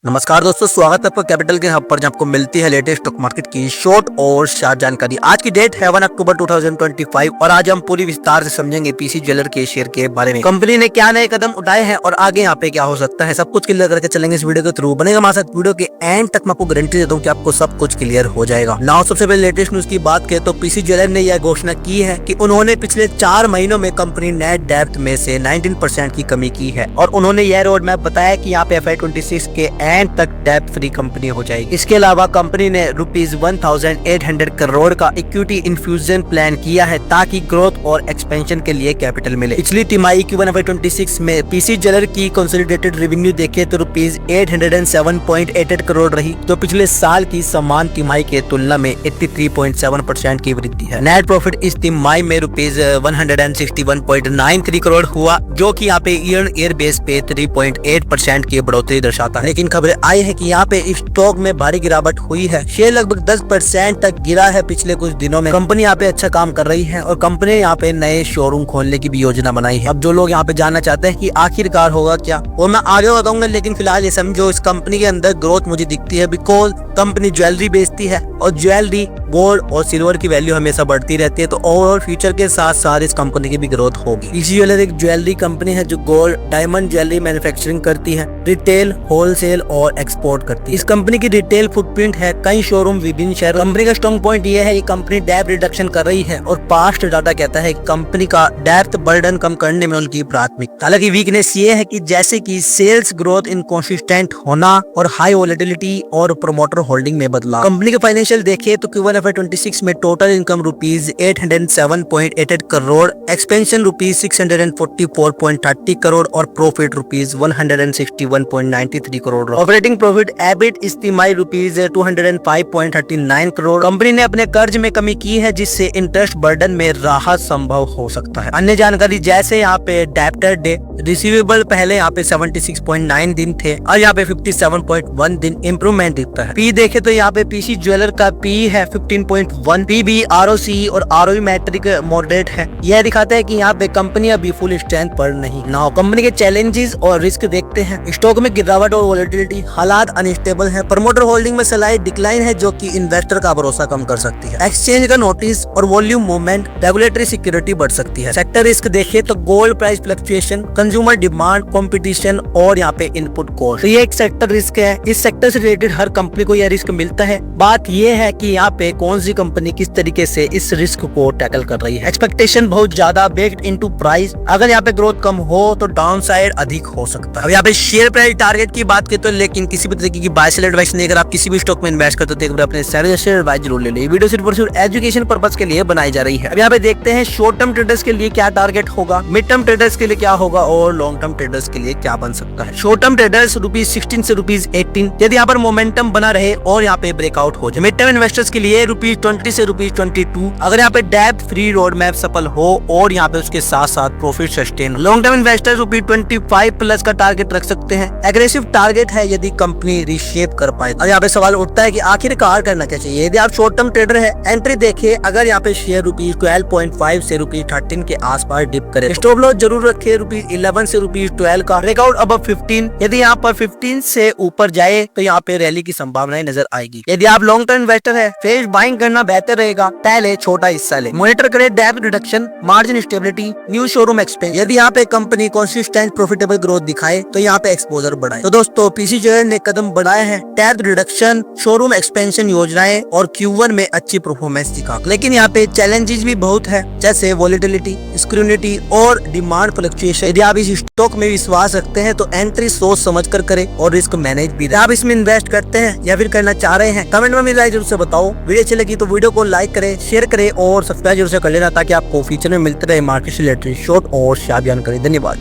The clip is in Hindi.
नमस्कार दोस्तों, स्वागत है आपका कैपिटल के हब पर, जहां आपको मिलती है लेटेस्ट स्टॉक मार्केट की शॉर्ट और शार्ट जानकारी। आज की डेट है 1 अक्टूबर 2025 और आज हम पूरी विस्तार से समझेंगे पीसी ज्वेलर के शेयर के बारे में। कंपनी ने क्या नए कदम उठाए हैं और आगे यहाँ पे क्या हो सकता है, सब कुछ क्लियर करके चलेंगे इस वीडियो के थ्रू। बनेगा हमारे साथ वीडियो के एंड तक। मैं आपको गारंटी देता हूँ कि आपको सब कुछ क्लियर हो जाएगा। नाउ सबसे पहले लेटेस्ट न्यूज की बात करें तो पीसी ज्वेलर ने यह घोषणा की है कि उन्होंने पिछले 4 महीनों में कंपनी नेट डेब्ट में से 19% की कमी की है और उन्होंने यह रोड मैप बताया कि यहाँ पे FY26 के एंड तक डेब्ट फ्री कंपनी हो जाएगी। इसके अलावा कंपनी ने ₹1800 करोड़ का इक्विटी इन्फ्यूजन प्लान किया है ताकि ग्रोथ और एक्सपेंशन के लिए कैपिटल मिले। पिछली तिमाही Q1 FY26 में पीसी ज्वेलर की कंसोलिडेटेड रेवेन्यू देखे तो ₹807.88 करोड़ रही, जो पिछले साल की समान तिमाही के तुलना में 83.7% की वृद्धि है। नेट प्रॉफिट इस तिमाही में ₹161.93 करोड़ हुआ, जो कि यहाँ पे ईयर बेस पे 3.8% की बढ़ोतरी दर्शाता है। लेकिन खबरें आई है कि यहाँ पे स्टॉक में भारी गिरावट हुई है। शेयर लगभग 10% तक गिरा है पिछले कुछ दिनों में। कंपनी यहाँ पे अच्छा काम कर रही है और कंपनी यहाँ पे नए शोरूम खोलने की भी योजना बनाई है। अब जो लोग यहाँ पे जानना चाहते हैं कि आखिरकार होगा क्या, वो मैं आगे बताऊंगा, लेकिन फिलहाल ये समझो इस कंपनी के अंदर ग्रोथ मुझे दिखती है, बिकॉज कंपनी ज्वेलरी बेचती है और ज्वेलरी गोल्ड और सिल्वर की वैल्यू हमेशा बढ़ती रहती है, तो ओवरऑल फ्यूचर के साथ साथ इस कंपनी की भी ग्रोथ होगी। पीसी ज्वेलर एक ज्वेलरी कंपनी है जो गोल्ड डायमंड ज्वेलरी मैन्युफैक्चरिंग करती है, रिटेल, होलसेल और एक्सपोर्ट करती है। इस कंपनी की रिटेल फुटप्रिंट है कई शोरूम विभिन्न शहर। कंपनी का स्ट्रॉन्ग पॉइंट ये है कि कंपनी डेब्ट रिडक्शन कर रही है और पास्ट डाटा कहता है कि कंपनी का डेब्ट बर्डन कम करने में उनकी प्राथमिकता। हालांकि वीकनेस ये है कि जैसे कि सेल्स ग्रोथ इनकंसिस्टेंट होना और हाई वोलेटिलिटी और प्रोमोटर होल्डिंग में बदलाव। कंपनी के फाइनेंशियल देखे तो Q1 FY26 में total income ₹807.88 crore, expansion ₹644.30 crore और profit ₹161.93 crore. Operating profit EBIT इस तिमाही ₹205.39 करोड़। कंपनी ने अपने कर्ज में कमी की है, जिससे इंटरेस्ट बर्डन में राहत संभव हो सकता है। अन्य जानकारी जैसे यहाँ पे डेब्टर डे रिसीवेबल पहले यहाँ पे 76.9 दिन थे और यहाँ पे 57.1 दिन इम्प्रूवमेंट दिखता है। पी देखे तो यहाँ पे पीसी ज्वेलर का पी है 15.1। पी भी ROC और ROE मैट्रिक मॉडरेट है। यह दिखाता है कि यहाँ पे कंपनी अभी फुल स्ट्रेंथ पर नहीं। नाउ कंपनी के चैलेंजेस और रिस्क देखते हैं। स्टॉक में गिरावट और वोलेटिलिटी, हालात अनस्टेबल है। प्रमोटर होल्डिंग में स्लाइड डिक्लाइन है, जो कि इन्वेस्टर का भरोसा कम कर सकती है। एक्सचेंज का नोटिस और वॉल्यूम मूवमेंट, रेगुलेटरी सिक्योरिटी बढ़ सकती है। सेक्टर रिस्क देखे तो gold price fluctuation, consumer demand, competition और यहाँ पे इनपुट कॉस्ट, तो ये एक सेक्टर रिस्क है। इस सेक्टर से रिलेटेड हर कंपनी को यह रिस्क मिलता है। बात यह है कि यहाँ पे कौन सी कंपनी किस तरीके से इस रिस्क को टैकल कर रही है। एक्सपेक्टेशन बहुत ज्यादा बेक्ड इनटू प्राइस। अगर यहाँ पे ग्रोथ कम हो तो डाउन साइड अधिक हो सकता है। अब यहाँ पे शेयर प्राइस टारगेट की बात करें तो लेकिन किसी भी तरीके की बाय सेल एडवाइस नहीं। अगर आप किसी भी स्टॉक में इन्वेस्ट करते हो तो एक बार अपने शेयर एडवाइस जरूर ले लीजिए। वीडियो सिर्फ और सिर्फ एजुकेशन पर्पस के लिए बनाई जा रही है। अब यहाँ पे देखते हैं शॉर्ट टर्म ट्रेडर्स के लिए क्या टारगेट होगा, मिड टर्म ट्रेडर्स के लिए क्या होगा और लॉन्ग टर्म ट्रेडर्स के लिए क्या बन सकता है। शॉर्ट टर्म ट्रेडर्स ₹16 से ₹18 यदि यहाँ पर मोमेंटम बना रहे और यहाँ पे ब्रेकआउट हो जाए। मिड टर्म इन्वेस्टर्स के लिए ₹20 से ₹22 अगर यहाँ पे डेब्ट फ्री रोड मैप सफल हो और यहाँ पे उसके साथ साथ profit sustain. Long term investors ₹25+ का टारगेट रख सकते हैं। एग्रेसिव टारगेट है यदि कंपनी रीशेप कर पाए। अब यहाँ पे सवाल उठता है कि आखिरकार करना क्या चाहिए। यदि आप शॉर्ट टर्म ट्रेडर है, एंट्री देखे अगर यहाँ पे शेयर ₹12.5 से ₹13 के आसपास डिप करे, स्टॉप लॉस जरूर रखे ₹11 से ₹12 का। ब्रेकआउट अब 15 यदि यहाँ पर 15 से ऊपर जाए तो यहाँ पे रैली की संभावनाएं नजर आएगी। यदि आप लॉन्ग टर्म इन्वेस्टर है, फ्रेश बाइंग करना बेहतर रहेगा। पहले छोटा हिस्सा ले, मॉनिटर करें डेब्ट reduction, margin stability, new showroom expansion. यदि यहाँ पे कंपनी कंसिस्टेंट प्रॉफिटेबल ग्रोथ दिखाए तो यहाँ पे एक्सपोजर बढ़ाए। तो दोस्तों पीसी ज्वेलर ने कदम बढ़ाए हैं, डेब्ट रिडक्शन, शोरूम एक्सपेंशन योजनाएं और Q1 में अच्छी परफॉर्मेंस दिखा। लेकिन यहाँ पे चैलेंजेस भी बहुत है, जैसे वोलेटिलिटी, स्क्रूनिटी और डिमांड फ्लक्चुएशन। यदि आप इस स्टॉक में विश्वास रखते हैं तो एंट्री सोच समझ कर करें और रिस्क मैनेज भी। आप इसमें इन्वेस्ट करते हैं या फिर करना चाह रहे हैं, कमेंट में मेरी राय जरूर से बताओ। वीडियो अच्छी लगी तो वीडियो को लाइक करें, शेयर करें और सब्सक्राइब जरूर से कर लेना ताकि आपको फ्यूचर में मिलते रहे मार्केट से रिलेटेड शॉर्ट और शार्ट जानकारी। धन्यवाद।